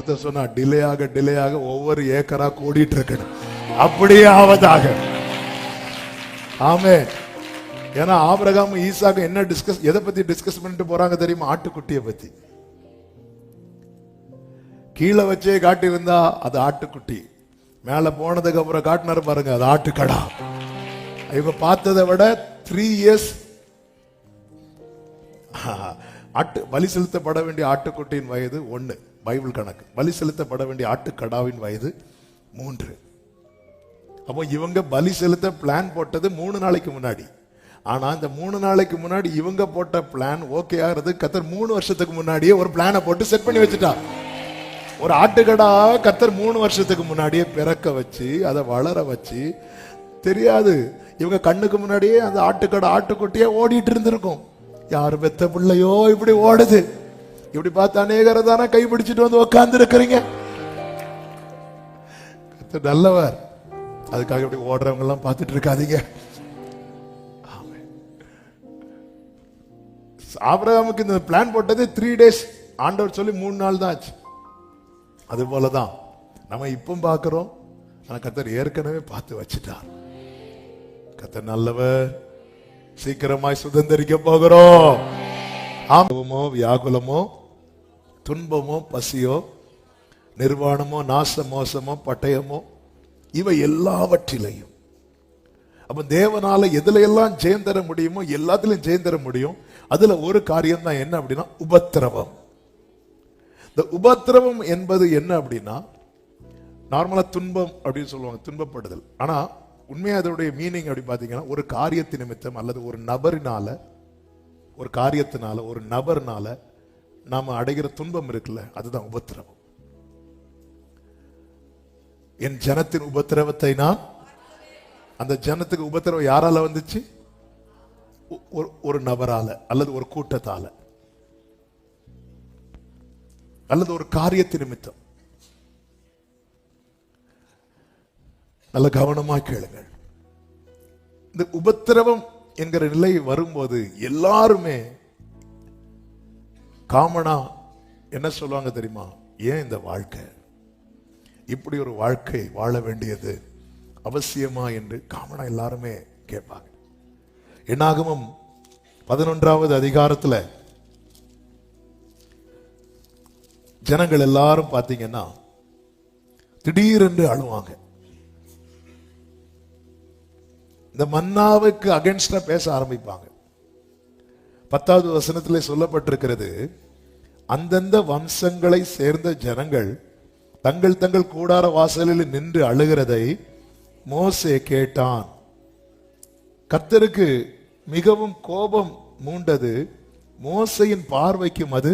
ஒருத்தர் சொன்னா டிலே ஆக ஒவ்வொரு ஏக்கரா கூடிட்டு இருக்கணும், அப்படியே ஆவதாக. ஆமே. ஏன்னா ஆபிரகாம் ஈசாக்கு என்ன எதை பத்தி டிஸ்கஸ் பண்ணிட்டு போறாங்க தெரியுமா? ஆட்டுக்குட்டியை பத்தி. கீழே வச்சே காட்டியிருந்தா அது ஆட்டுக்குட்டி, மேல போனதுக்கு அப்புறம் காட்டினாரு பாருங்க, அது ஆட்டுக்கடா. இவங்க பார்த்ததை விட 3 years பலி செலுத்தப்பட வேண்டிய ஆட்டுக்குட்டியின் வயது 1, பைபிள் கணக்கு. பலி செலுத்தப்பட வேண்டிய ஆட்டுக்கடாவின் வயது 3. அப்போ இவங்க பலி செலுத்த பிளான் போட்டது 3 நாளைக்கு முன்னாடி. ஆனா இந்த 3 நாளைக்கு முன்னாடி இவங்க போட்ட பிளான் ஓகே ஆகிறது கர்த்தர் 3 வருஷத்துக்கு முன்னாடியே ஒரு பிளானை போட்டு செட் பண்ணி வச்சுட்டா. ஒரு ஆட்டுக்கடா கர்த்தர் 3 வருஷத்துக்கு முன்னாடியே பிறக்க வச்சு அதை வளர வச்சு, தெரியாது இவங்க கண்ணுக்கு முன்னாடியே அந்த ஆட்டுக்குட்டியே ஓடிட்டு இருந்திருக்கும். யாரு பெத்த பிள்ளையோ இப்படி ஓடுது, இப்படி பார்த்து அநேகரை தானே கைப்பிடிச்சிட்டு வந்து உட்கார்ந்து இருக்கிறீங்க. நல்லவர், அதுக்காக இப்படி ஓடுறவங்க எல்லாம் பார்த்துட்டு இருக்காதீங்க. ஆபிரகாமுக்கு இந்த பிளான் போட்டது 3 days, ஆண்டவர் சொல்லி 3 நாள் தான் ஆச்சு. அது போலதான் நம்ம இப்ப பார்க்கிறோம், ஆனா கர்த்தர் ஏற்கனவே பார்த்து வச்சுட்டார். கர்த்தர் நல்லவர், சீக்கிரமாய் சுதந்திரிக்க போகிறோம். ஆமோ வியாகுலமோ துன்பமோ பசியோ நிர்வாணமோ நாச மோசமோ பட்டயமோ இவை எல்லாவற்றிலையும், அப்ப தேவனால எதுல எல்லாம் ஜெயம் தர முடியுமோ எல்லாத்திலும் ஜெயம் தர முடியும். அதுல ஒரு காரியம் தான் என்ன அப்படின்னா உபத்திரவம். இந்த உபத்திரவம் என்பது என்ன அப்படின்னா, நார்மலா துன்பம் அப்படின்னு சொல்லுவாங்க, துன்பப்படுதல். ஆனா உண்மையா அதோடைய மீனிங் அப்படி பாத்தீங்கன்னா, ஒரு காரியத்தின் நிமித்தம் அல்லது ஒரு நபரினால, ஒரு காரியத்தினால, ஒரு நபர்னால நாம அடைகிற துன்பம் இருக்குல்ல, அதுதான் உபத்திரவம். என் ஜனத்தின் உபத்திரவத்தை நான், அந்த ஜனத்துக்கு உபத்திரவம் யாரால வந்துச்சு? ஒரு நபரால அல்லது ஒரு கூட்டத்தால அல்லது ஒரு காரியத்தின் நிமித்தம். நல்ல கவனமா கேளுங்கள். இந்த உபத்திரவம் என்கிற நிலை வரும்போது எல்லாருமே காமனா என்ன சொல்லுவாங்க தெரியுமா? ஏன் இந்த வாழ்க்கை, இப்படி ஒரு வாழ்க்கை வாழ வேண்டியது அவசியமா என்று காமனா எல்லாருமே கேட்பாங்க. என்னாகமம் 11வது அதிகாரத்துல ஜனங்கள் எல்லாரும் பாத்தீங்கன்னா திடீரென்று அழுவாங்க. இந்த மன்னாவுக்கு அகைன்ஸ்டா பேச ஆரம்பிப்பாங்க. 10வது வசனத்திலே சொல்லப்பட்டிருக்கிறது, அந்தந்த வம்சங்களை சேர்ந்த ஜனங்கள் தங்கள் தங்கள் கூடார வாசலில் நின்று அழுகிறதை மோசே கேட்டான். கர்த்தருக்கு மிகவும் கோபம் மூண்டது, மோசையின் பார்வைக்கும் அது.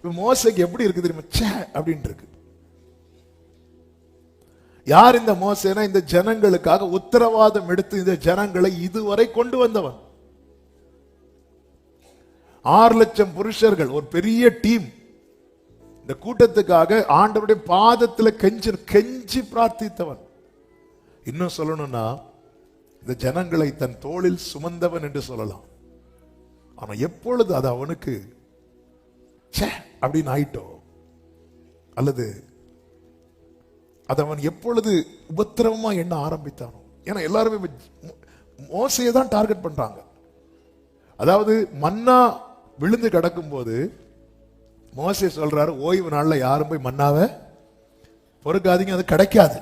மோசைக்கு எப்படி இருக்கு தெரியுமா? ச்சே அப்படின்னு இருக்கு. யார் இந்த மோசேனா? இந்த ஜனங்களுக்காக உத்தரவாதம் எடுத்து இந்த ஜனங்களை இதுவரை கொண்டு வந்தவன். 6 லட்சம் புருஷர்கள், ஒரு பெரிய டீம். இந்த கூட்டத்துக்காக ஆண்டவருடைய பாதத்தில் கெஞ்சி பிரார்த்தித்தவன். இன்னும் சொல்லணும்னா, இந்த ஜனங்களை தன் தோளில் சுமந்தவன் என்று சொல்லலாம். ஆனா எப்பொழுது அது அவனுக்கு அப்படின்னு ஆயிட்டோ, அல்லது அது அவன் எப்பொழுது உபத்திரவமா எண்ண ஆரம்பித்தானோ, ஏன்னா எல்லாருமே மோசையை தான் டார்கெட் பண்றாங்க. அதாவது மன்னா விழுந்து கிடக்கும் போது மோசே சொல்றாரு, ஓய்வு நாள்ல யாரும் போய் மன்னாவை பொறுக்காதீங்க, அது கிடைக்காது.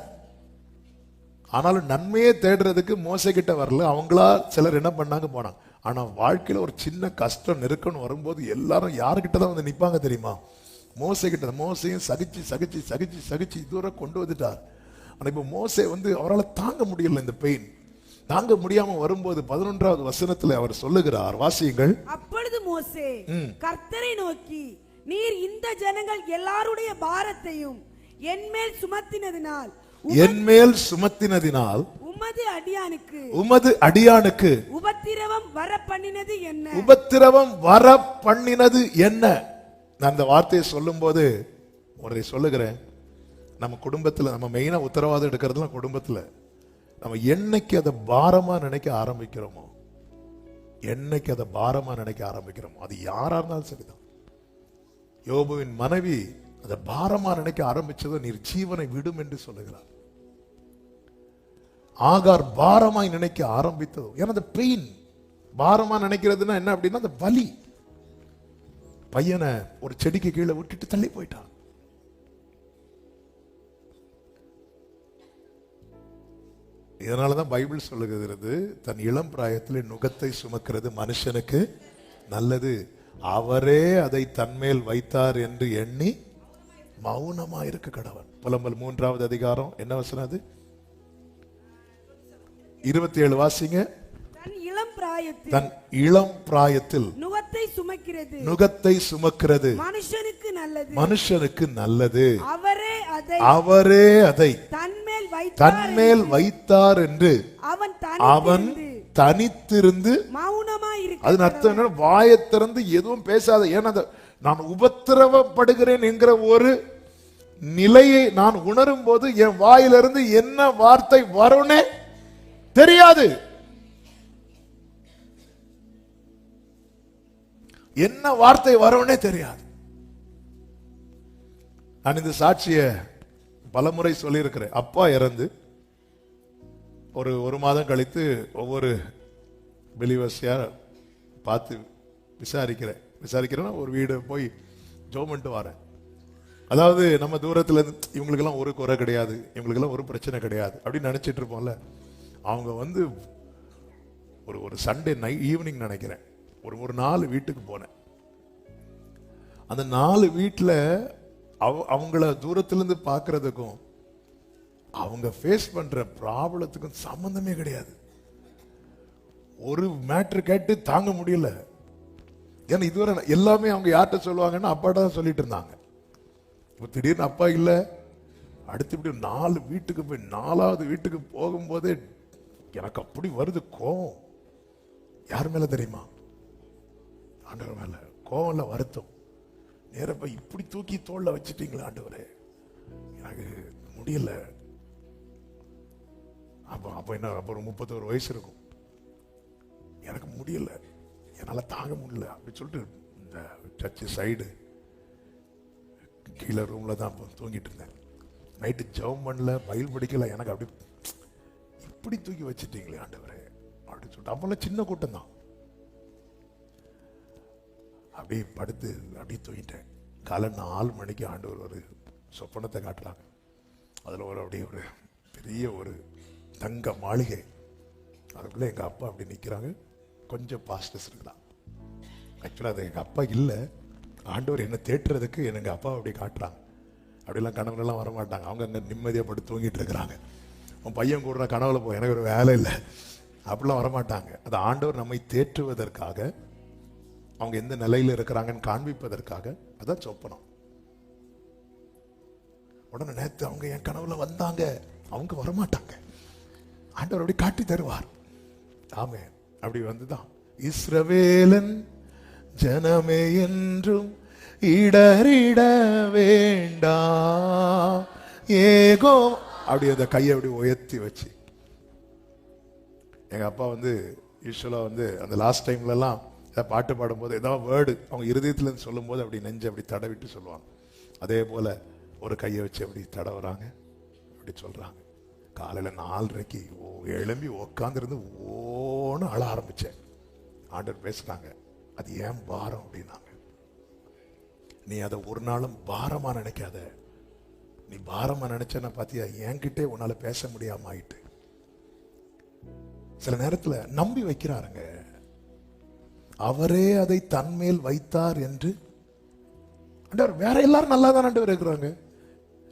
ஆனாலும் நன்மையே தேடுறதுக்கு மோசை கிட்ட வரல, அவங்களா சிலர் என்ன பண்ணாங்க போனாங்க. ஆனா வாழ்க்கையில ஒரு சின்ன கஷ்டம் நெருக்கணும் வரும்போது எல்லாரும் யாருக்கிட்ட தான் வந்து நிப்பாங்க தெரியுமா? மோசை கிட்ட. மோசையும் சகிச்சு சகிச்சு சகிச்சு சகிச்சு இதுவரை கொண்டு வந்துட்டார். ஆனா இப்ப மோசே அவரால் தாங்க முடியல, இந்த பெயின் தாங்க முடியாம வரும்போது 11வது வசனத்துல அவர் சொல்லுகிறார், வாசியுங்கள். அப்பொழுது மோசே கர்த்தரை நோக்கி, நீர் இந்த ஜனங்கள் எல்லாருடைய பாரத்தையும் என்மேல் சுமத்தினதினால் உமது அடியானுக்கு உபத்திரவம் வர பண்ணினது என்ன? நான் அந்த வார்த்தையை சொல்லும் போது ஒன்றை சொல்லுகிறேன். நம்ம குடும்பத்துல, நம்ம மெயினா உத்தரவாதம் எடுக்கிறதுலாம் குடும்பத்துல, நம்ம என்னைக்கு அதை பாரமா நினைக்க ஆரம்பிக்கிறோமோ, அது யாரா இருந்தாலும் சரிதான். யோபுவின் மனைவி அதை பாரமா நினைக்க ஆரம்பிச்சதோ நீர் ஜீவனை விடும் என்று சொல்லுகிறார். ஆகார் பாரமாய் நினைக்க ஆரம்பித்ததோ, ஏன்னா அந்த பெயின், பாரமா நினைக்கிறதுனா என்ன அப்படின்னா அந்த வலி. பையனை ஒரு செடிக்கு கீழே விட்டுட்டு தள்ளி போயிட்டான். இதனாலதான் பைபிள் சொல்லுகிறது, தன் இளம் பிராயத்தில் நுகத்தை சுமக்கிறது மனுஷனுக்கு நல்லது, அவரே அதை தன்மேல் வைத்தார் என்று எண்ணி மௌனமா இருக்க கடவன். புலம்பல் 3வது அதிகாரம் என்ன வசனம் அது? 27 வாசிங்க. தன் இளம் பிராயத்தில் நுகத்தை சுமக்கிறது மனுஷனுக்கு நல்லது, அவரே அதை தன்மேல் வைத்தார் என்று அவன் தனித்திருந்து அதன் அர்த்தம் என்ன? வாயை திறந்து எதுவும் பேசாத. ஏன்னா நான் உபத்திரவப்படுகிறேன் என்கிற ஒரு நிலையை நான் உணரும் போது என் வாயிலிருந்து என்ன வார்த்தை வரும்னே தெரியாது. என்ன வார்த்தை வரும்னே தெரியாது. நான் இந்த சாட்சிய பலமுறை சொல்லி இருக்கிறேன். அப்பா இறந்து ஒரு மாதம் கழித்து ஒவ்வொரு பிலீவர்ஸையா பார்த்து விசாரிக்கிறேன்னா ஒரு வீடு போய் ஜோமெண்ட் வரேன். அதாவது நம்ம தூரத்துல இருந்து இவங்களுக்கெல்லாம் ஒரு குறை கிடையாது, இவங்களுக்கெல்லாம் ஒரு பிரச்சனை கிடையாது அப்படின்னு நினைச்சிட்டு இருப்போம்ல. அவங்க வந்து ஒரு சண்டே ஈவினிங் நினைக்கிறேன், ஒரு 4 வீட்டுக்கு போனேன். அந்த 4 வீட்டில் அவங்கள தூரத்திலிருந்து பார்க்கறதுக்கும் அவங்க ஃபேஸ் பண்ற ப்ராப்ளத்துக்கும் சம்பந்தமே கிடையாது. ஒரு மேட்ரு கேட்டு தாங்க முடியல. ஏன்னா இதுவரை எல்லாமே அவங்க யார்கிட்ட சொல்லுவாங்கன்னா அப்பாட்ட தான் சொல்லிட்டு இருந்தாங்க. இப்போ திடீர்னு அப்பா இல்லை, அடுத்து இப்படி 4 வீட்டுக்கு போய் 4வது வீட்டுக்கு போகும்போதே எனக்கு அப்படி வருது கோவம். யார் மேல தெரியுமா? ஆண்டவர் மேல. கோவம் இல்ல, வருத்தம். நேரப்ப இப்படி தூக்கி தோல்ல வச்சுட்டீங்களா ஆண்டவரே, எனக்கு முடியல. அப்ப என்ன, அப்ப ஒரு 31 வயசு இருக்கும். எனக்கு முடியல, என்னால தாங்க முடியல அப்படி சொல்லிட்டு இந்த சர்ச்சு சைடு கீழே ரூம்ல தான் தூங்கிட்டு இருந்தேன். நைட்டு ஜெபம் பண்ணல, பைபிள் படிக்கல. எனக்கு அப்படி இப்படி தூக்கி வச்சுட்டீங்களே ஆண்டவரே அப்படின்னு சொல்லிட்டு, அப்பெல்லாம் சின்ன கூட்டம் தான். அப்படியே படுத்து அப்படியே தூங்கிட்டேன். காலை 4 மணிக்கு ஆண்டவர் ஒரு சொப்பனத்தை காட்டுறாங்க. அதில் அப்படியே ஒரு பெரிய ஒரு தங்க மாளிகை, அதுக்குள்ளே எங்கள் அப்பா அப்படி நிற்கிறாங்க. கொஞ்சம் பாஸ்டர்ஸ் இருக்கலாம். ஆக்சுவலாக அது எங்கள் அப்பா இல்லை, ஆண்டவர் என்ன தேட்டுறதுக்கு எங்கள் அப்பா அப்படி காட்டுறாங்க. அப்படிலாம் கனவுலாம் வரமாட்டாங்க. அவங்க அங்கே நிம்மதியாக பட்டு தூங்கிட்டு இருக்கிறாங்க. உன் பையன் கூட கனவுல போய் எனக்கு ஒரு வேலை இல்லை அப்படிலாம் வரமாட்டாங்க. அது ஆண்டவர் நம்மை தேற்றுவதற்காக, அவங்க எந்த நிலையில் இருக்கிறாங்கன்னு காண்பிப்பதற்காக. அதான் சொப்பனம். உடனே நேற்று அவங்க என் கனவுல வந்தாங்க. அவங்க வரமாட்டாங்க, ஆண்டவர் அப்படி காட்டி தருவார். ஆமே, அப்படி வந்துதான் இஸ்ரவேலன் ஜனமே என்றும் இடறிட வேண்டாம் ஏகோ அப்படி அந்த கையை அப்படி உயர்த்தி வச்சு. எங்க அப்பா வந்து யூஸ்வலா வந்து அந்த லாஸ்ட் டைம்லலாம் பாட்டு பாடும்போது ஏதாவது வேர்டு அவங்க இருதயத்துலேருந்து சொல்லும் போது அப்படி நெஞ்சு அப்படி தடவிட்டு சொல்லுவாங்க. அதே போல ஒரு கையை வச்சு அப்படி தடவுறாங்க, அப்படி சொல்றாங்க. காலையில் 4:30 எழும்பி உக்காந்துருந்து ஓன்னு அழ ஆரம்பிச்சேன். ஆண்டவர் பேசுறாங்க, அது ஏன் பாரம் அப்படின்னாங்க. நீ அதை ஒரு நாளும் பாரமா நினைக்காத. நீ பாரமா நினைச்சேன்னா பாத்தியா, என்கிட்டே உன்னால பேச முடியாம ஆயிட்டு. சில நேரத்துல நம்பி வைக்கிறாருங்க, அவரே அதை தன்மேல் வைத்தார் என்று. வேற எல்லாரும் நல்லா தான் இருக்கிறாங்க,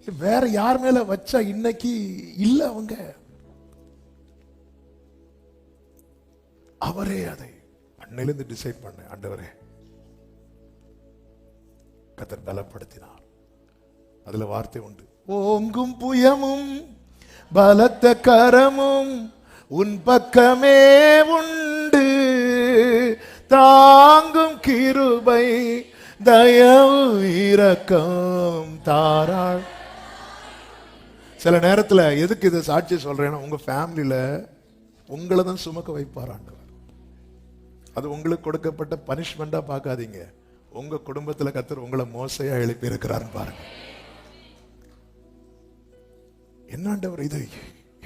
வேற யார் மேல வச்சா இன்னைக்கு இல்ல. அவங்க அவரே அதை அன்னையிலிருந்து டிசைட் பண்ண. ஆண்டவரே, கர்த்தர் பலப்படுத்தினார். அதுல வார்த்தை உண்டு, ஓங்கும் புயமும் பலத்த கரமும் உன் பக்கமே உண்டு, தாங்கும் கிருபை தயவு இரக்கம் தாராள். சில நேரத்துல எதுக்கு இதை சாட்சி சொல்றேன்னா, உங்க ஃபேமிலியில உங்களை தான் சுமக்க வைப்பார் ஆண்டவர். அது உங்களுக்கு கொடுக்கப்பட்ட பனிஷ்மெண்டா பார்க்காதீங்க. உங்க குடும்பத்துல கர்த்தர் உங்களை மோசையா எழுப்பி இருக்கிறாருன்னு பாருங்க. என்னாண்டவர் இது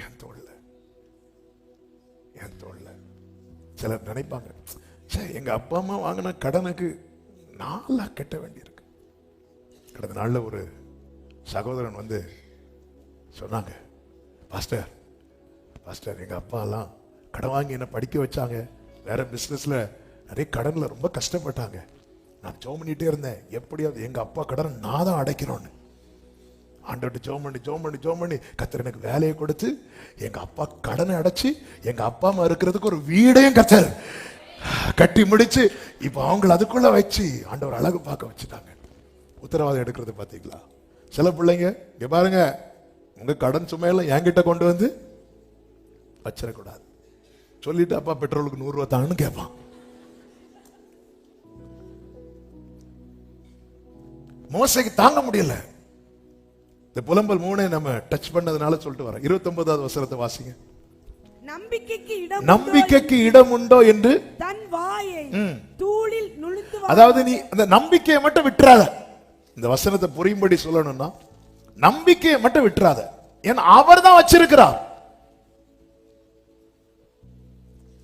என் தோல்ல, என் தோல்ல. சிலர் நினைப்பாங்க, எங்க அப்பா அம்மா வாங்கின கடனுக்கு நாளா கட்ட வேண்டியிருக்கு. கடந்த நாள்ல ஒரு சகோதரன் வந்து சொன்னாங்க, பாஸ்டர் பாஸ்டர் எங்க அப்பா எல்லாம் கடன் வாங்கி என்ன படிக்க வச்சாங்க, வேற பிசினஸ்ல நிறைய கடன்ல ரொம்ப கஷ்டப்பட்டாங்க. நான் ஜெபம் பண்ணிட்டே இருந்தேன், எப்படியாவது எங்க அப்பா கடனை நான் தான் அடைக்கணும்னு. ஆண்டவர்கிட்ட ஜெபம் பண்ணி கர்த்தர் எனக்கு வேலையை கொடுத்து எங்க அப்பா கடனை அடைச்சு எங்க அப்பா அம்மா இருக்கிறதுக்கு ஒரு வீடையும் கர்த்தர் கட்டி முடிச்சு இப்ப அவங்களை அதுக்குள்ள வச்சு ஆண்டவர் அழகு பார்க்க வச்சுட்டாங்க. உத்தரவாதம் எடுக்கிறது பாத்தீங்களா? சில பிள்ளைங்க இங்க பாருங்க, உங்க கடன் சுமையெல்லாம் என்கிட்ட கொண்டு வந்து வச்சிடக்கூடாது. சொல்லிட்டு அப்பா பெட்ரோலுக்கு 100 ரூபா தான்னு கேட்பான். மோசைக்கு தாங்க முடியல. இந்த புலம்பல் 3 நம்ம டச் பண்ணதுனால சொல்லிட்டு வரோம். 29வது வசனத்தை வாசிங்க. நம்பிக்கைக்கு இடம் உண்டோ என்று தன் வாயை தூளில் நுழைத்து, அதாவது நீ அந்த நம்பிக்கையை மட்டும் விட்டுறாத. இந்த வசனத்தை புரியும்படி சொல்லணும்னா நம்பிக்கையை மட்டும் விட்டுறாத, ஏன்னா அவர் தான் வச்சிருக்கிறார்.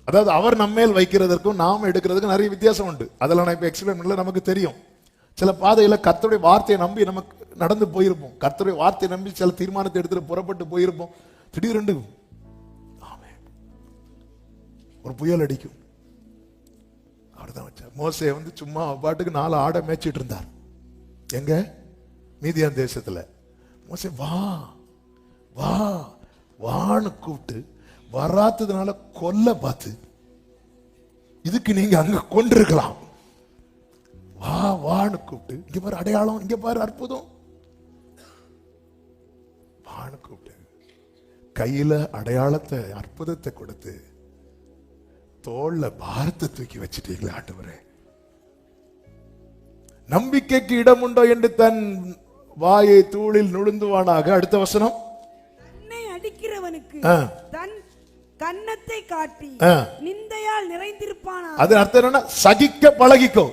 அதாவது அவர் நம்மேல் வைக்கிறதற்கும் நாம எடுக்கிறதுக்கும் நிறைய வித்தியாசம் உண்டு. அதெல்லாம் நான் இப்ப எக்ஸ்பிளைன் பண்ணல, நமக்கு தெரியும். சில பாதையில கர்த்தருடைய வார்த்தையை நம்பி நமக்கு நடந்து போயிருப்போம். கர்த்தருடைய வார்த்தையை நம்பி சில தீர்மானத்தை எடுத்துட்டு புறப்பட்டு போயிருப்போம். திடீரென்று ஒரு புயல் அடிக்கும். அவர்தான் வச்சார். மோசே வந்து சும்மா பாட்டுக்கு 4 ஆடை மேய்ச்சிட்டு இருந்தார். எங்க? மீதியான் தேசத்துல. மோசே வா வா வான்னு கூப்பிட்டு வராததுனால கொல்ல பார்த்து, இதுக்கு நீங்க அங்க கொண்டிருக்கலாம். வா வான்னு கூப்பிட்டு, இங்க பாரு அடையாளம், இங்க பாரு அற்புதம், வான்னு கூப்பிட்டு கையில அடையாளத்தை அற்புதத்தை கொடுத்து தோல்ல பாரத்தை தூக்கி வச்சிட்டீங்களே ஆண்டவரே. நம்பிக்கைக்கு இடம் உண்டோ என்று தன் வாயை தூளில் நுழுந்துவானாக. அடுத்த வசனம், தன்னை அடிக்கிறவனுக்கு தன் கன்னத்தை காட்டி நிந்தையால் நிறைந்திருப்பானா. அது அர்த்தம் என்னன்னா, சகிக்க பழகிக்கோ,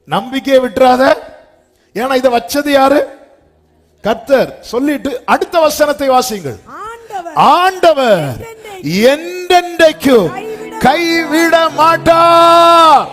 நம்பிக்கையை விட்டுறாத. ஏன்னா இதை வச்சது யாரு? கர்த்தர். சொல்லிட்டு அடுத்த வசனத்தை வாசிங்கள். ஆண்டவர் என்றென்றைக்கும் கைவிட மாட்டார்.